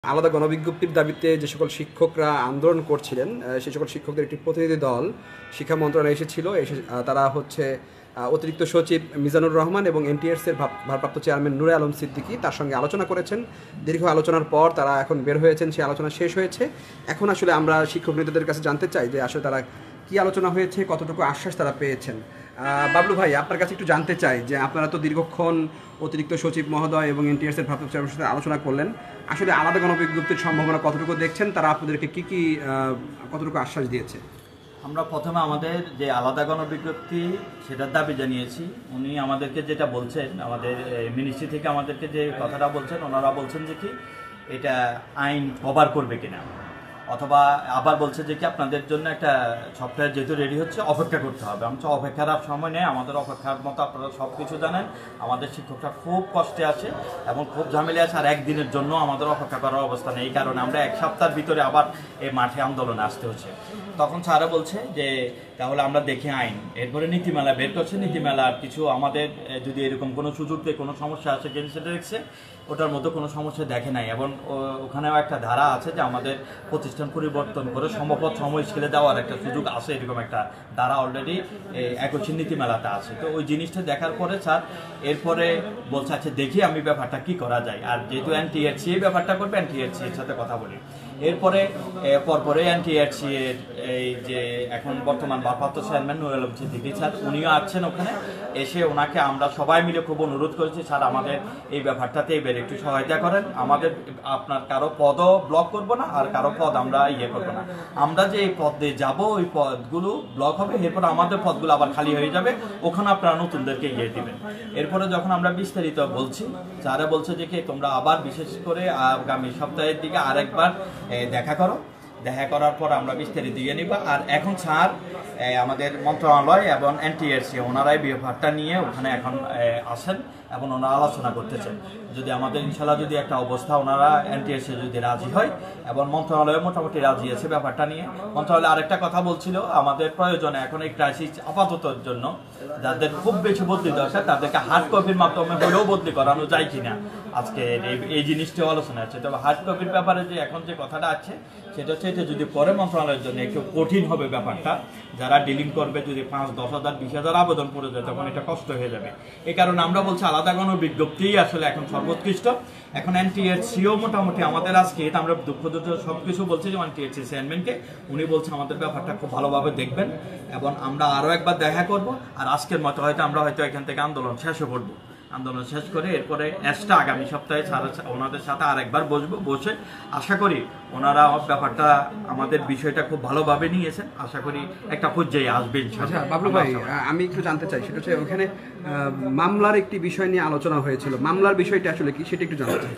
আলাদা গণবিজ্ঞপ্তির দাবিতে যে সকল শিক্ষকরা আন্দোলন করছিলেন সেই সকল শিক্ষকদের একটি প্রতিনিধি দল শিক্ষা মন্ত্রণালয়ে এসেছিল। তারা হচ্ছে অতিরিক্ত সচিব মিজানুর রহমান এবং এনটিএসসির ভারপ্রাপ্ত চেয়ারম্যান নূরে আলম সিদ্দিকী তার সঙ্গে আলোচনা করেছেন। দীর্ঘ আলোচনার পর তারা এখন বের হয়েছেন, সেই আলোচনা শেষ হয়েছে। এখন আসলে আমরা শিক্ষক নেতাদের কাছে জানতে চাই যে আসলে তারা কী আলোচনা হয়েছে, কতটুকু আশ্বাস তারা পেয়েছেন। বাবলু ভাই, আপনার কাছে একটু জানতে চাই যে আপনারা তো দীর্ঘক্ষণ অতিরিক্ত সচিব মহোদয় এবং এনটিএসসির ভারপ্রাপ্ত চেয়ারম্যানের সাথে আলোচনা করলেন, আসলে আলাদা গণবিজ্ঞপ্তির সম্ভাবনা কতটুকু দেখছেন, তারা আপনাদেরকে কী কতটুকু আশ্বাস দিয়েছে? আমরা প্রথমে আমাদের যে আলাদা গণবিজ্ঞপ্তি সেটার দাবি জানিয়েছি। উনি আমাদেরকে যেটা বলছেন, আমাদের মিনিস্ট্রি থেকে আমাদেরকে যে কথাটা বলছেন, ওনারা বলছেন যে কি এটা আইন কভার করবে কিনা, অথবা আবার বলছে যে কি আপনাদের জন্য একটা সফটওয়্যার যেহেতু রেডি হচ্ছে অপেক্ষা করতে হবে। আমি অপেক্ষার আর সময় নেই, আমাদের অপেক্ষার মতো আপনারা সব কিছু জানেন। আমাদের শিক্ষকরা খুব কষ্টে আছে এবং খুব ঝামেলা আছে, আর একদিনের জন্য আমাদের অপেক্ষা করার অবস্থা নেই। এই কারণে আমরা এক সপ্তাহের ভিতরে আবার এই মাঠে আন্দোলনে আসতে হচ্ছে। তখন স্যারা বলছে যে তাহলে আমরা দেখি আইন, এরপরে নীতিমালা বের করছে। নীতিমালার কিছু আমাদের যদি এরকম কোনো সুযোগতে কোনো সমস্যা আছে কিন্তু সেটা দেখছে, ওটার মধ্যে কোনো সমস্যা দেখে নাই। এবং ওখানেও একটা ধারা আছে যে আমাদের প্রতিষ্ঠান পরিবর্তন করে সমপদ সম স্কেলে দেওয়ার একটা সুযোগ আছে, এরকম একটা ধারা অলরেডি 21 নীতিমালাতে আছে। তো ওই জিনিসটা দেখার পরে স্যার এরপরে বলছে আচ্ছা দেখি আমি ব্যাপারটা কি করা যায়। আর যেহেতু এনটিএসসি এই ব্যাপারটা করবে, এনটিএসসি এর সাথে কথা বলি। এরপরে পরপরে এনটিএসসি এর এই যে এখন বর্তমান ভারপ্রাপ্ত চেয়ারম্যান নূরে আলম সিদ্দিকী স্যার, উনিও আছেন ওখানে। এসে ওনাকে আমরা সবাই মিলে খুব অনুরোধ করেছি, স্যার আমাদের এই ব্যাপারটাতে এবার একটু সহায়তা করেন। আমাদের আপনার কারো পদও ব্লক করবো না, আর কারো পদ আমরা করবো না। আমরা যে এই পদে যাব ওই পদগুলো ব্লক হবে, এরপর আমাদের পদগুলো আবার খালি হয়ে যাবে, ওখানে আপনারা নতুনদেরকে দিবেন। এরপরে যখন আমরা বিস্তারিত বলছি, স্যারা বলছে যে কি তোমরা আবার বিশেষ করে আগামী সপ্তাহের দিকে আরেকবার দেখা করো, দেখা করার পর আমরা বিস্তারিত দিয়ে নিব। আর এখন স্যার আমাদের মন্ত্রণালয় এবং এনটিএসসি ওনারাই ব্যাপারটা নিয়ে ওখানে এখন আসেন এবং ওনারা আলোচনা করতেছেন। যদি আমাদের ইনশাল্লাহ যদি একটা অবস্থা ওনারা এনটিএসসি যদি রাজি হয়, এবং মন্ত্রণালয় মোটামুটি রাজি আছে ব্যাপারটা নিয়ে। মন্ত্রণালয় আরেকটা কথা বলছিল, আমাদের প্রয়োজনে এখন এই ক্রাইসিস আপাততর জন্য যাদের খুব বেশি বদলি দরকার তাদেরকে হার্ড কপির মাধ্যমে হলেও বদলি করানো যায় কিনা, আজকে এই জিনিসটিও আলোচনা আছে। তবে হার্ড কপির ব্যাপারে যে এখন যে কথাটা আছে সেটা হচ্ছে এটা যদি পরে মন্ত্রণালয়ের জন্য একটু কঠিন হবে ব্যাপারটা, যারা ডিলিং করবে যদি 5, 10,000, 20,000 আবেদন পড়ে যায় তখন এটা কষ্ট হয়ে যাবে। এই কারণে আমরা বলছি আলাদা কোনো বিজ্ঞপ্তিই আসলে এখন সর্বোৎকৃষ্ট। এখন এনটিএসসিও মোটামুটি আমাদের আজকে আমরা দুঃখ সবকিছু বলছি যে এনটিএসসি চেয়ারম্যানকে, উনি বলছে আমাদের ব্যাপারটা খুব ভালোভাবে দেখবেন এবং আমরা আরও একবার দেখা করব। আর আজকের মতো হয়তো আমরা হয়তো এখান থেকে আন্দোলন শেষও করবো। আন্দোলন শেষ করে এরপরে এক্সট্রা আগামী সপ্তাহে ওনাদের সাথে আরেকবার বসে আশা করি ওনারা ব্যাপারটা আমাদের বিষয়টা খুব ভালোভাবে নিয়েছেন। আশা করি একটা পর্যায়ে আসবে। আচ্ছা বাবলু ভাই, আমি একটু জানতে চাই, সেটা হচ্ছে ওখানে মামলার একটি বিষয় নিয়ে আলোচনা হয়েছিল, মামলার বিষয়টা আসলে কি সেটা একটু জানতে চাই।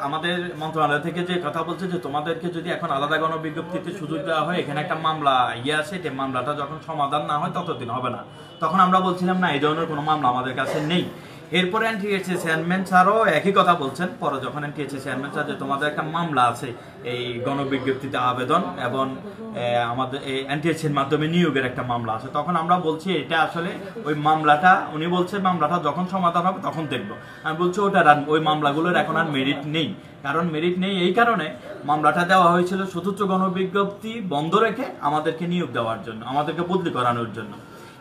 আমাদের মন্ত্রণালয় থেকে যে কথা বলছে যে তোমাদেরকে যদি এখন আলাদা গণবিজ্ঞপ্তিতে সুযোগ দেওয়া হয়, এখানে একটা মামলা আছে, যে মামলাটা যখন সমাধান না হয় ততদিন হবে না। তখন আমরা বলছিলাম না, এই ধরনের কোনো মামলা আমাদের কাছে নেই। এরপরে এনটিএসসি চেয়ারম্যান স্যারও একই কথা বলছেন। পরে যখন এনটিএসসি চেয়ারম্যান স্যার যে তোমাদের একটা মামলা আছে এই গণবিজ্ঞপ্তিতে আবেদন এবং আমাদের এই এনটিএসসির মাধ্যমে নিয়োগের একটা মামলা আছে, তখন আমরা বলছি এটা আসলে ওই মামলাটা, উনি বলছে মামলাটা যখন সমাধান হবে তখন দেখবো। আমি বলছি ওটার ওই মামলাগুলোর এখন আর মেরিট নেই। কারণ মেরিট নেই এই কারণে মামলাটা দেওয়া হয়েছিল চতুর্থ গণবিজ্ঞপ্তি বন্ধ রেখে আমাদেরকে নিয়োগ দেওয়ার জন্য, আমাদেরকে বদলি করানোর জন্য,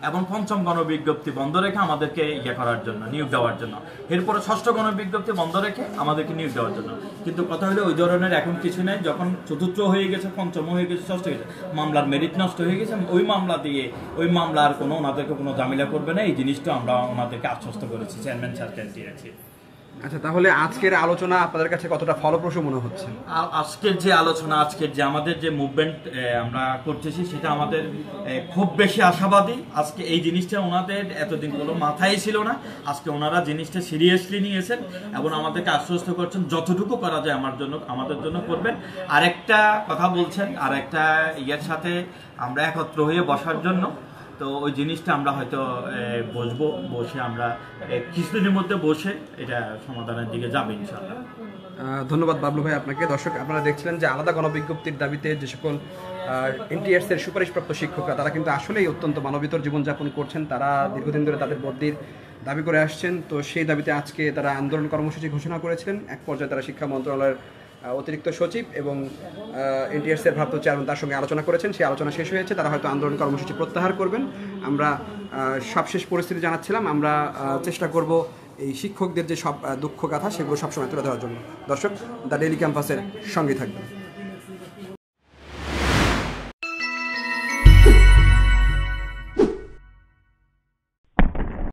এবং পঞ্চম গণবিজ্ঞপ্তি বন্ধ রেখে আমাদেরকে করার জন্য, নিয়োগ দেওয়ার জন্য। এরপরে ষষ্ঠ গণবিজ্ঞপ্তি বন্ধ রেখে আমাদেরকে নিয়োগ দেওয়ার জন্য। কিন্তু কথা হলো ওই ধরনের এখন কিছু নেই। যখন চতুর্থ হয়ে গেছে, পঞ্চম হয়ে গেছে, ষষ্ঠ হয়ে গেছে, মামলার মেরিট নষ্ট হয়ে গেছে, ওই মামলা দিয়ে ওই মামলা আর কোনো ওনাদেরকে কোনো ঝামেলা করবে না, এই জিনিসটা আমরা ওনাদেরকে আশ্বস্ত করেছি চেয়ারম্যান স্যারকে দিয়েছি। আচ্ছা, তাহলে আজকের আলোচনা আপনাদের কাছে কতটা ফলপ্রসূ মনে হচ্ছে? আজকের যে আলোচনা, আজকের যে আমাদের যে মুভমেন্ট আমরা করতেছি সেটা আমাদের খুব বেশি আশাবাদী। আজকে এই জিনিসটা ওনাদের এতদিন কোনো মাথায় ছিল না, আজকে ওনারা জিনিসটা সিরিয়াসলি নিয়েছেন এবং আমাদেরকে আশ্বস্ত করছেন যতটুকু করা যায় আমাদের জন্য করবেন। আরেকটা কথা বলছেন, আরেকটা ইয়ের সাথে আমরা একত্র হয়ে বসার জন্য। তো ওই জিনিসটা আমরা হয়তো বসে আমরা কিছুদিনের মধ্যে বসে এটা সমাধানের দিকে যাবে ইনশাআল্লাহ। ধন্যবাদ বাবলু ভাই আপনাকে। দর্শক, আপনারা দেখছিলেন যে আলাদা গণবিজ্ঞপ্তির দাবিতে যে সকল এনটিএসসির সুপারিশপ্রাপ্ত শিক্ষকরা তারা কিন্তু আসলেই অত্যন্ত মানবিতর জীবনযাপন করছেন। তারা দীর্ঘদিন ধরে তাদের বদলির দাবি করে আসছেন। তো সেই দাবিতে আজকে তারা আন্দোলন কর্মসূচি ঘোষণা করেছিলেন। এক পর্যায়ে তারা শিক্ষা মন্ত্রণালয়ের অতিরিক্ত সচিব এবং এনটিআরসির ভারপ্রাপ্ত চেয়ারম্যান তার সঙ্গে আলোচনা করেছেন। সেই আলোচনা শেষ হয়েছে, তারা হয়তো আন্দোলন কর্মসূচি প্রত্যাহার করবেন। আমরা সবশেষ পরিস্থিতি জানাচ্ছিলাম। আমরা চেষ্টা করব এই শিক্ষকদের যে সব দুঃখ গাথা সেগুলো সবসময় তুলে ধরার জন্য। দর্শক, দ্য ডেইলি ক্যাম্পাসের সঙ্গে থাকবেন।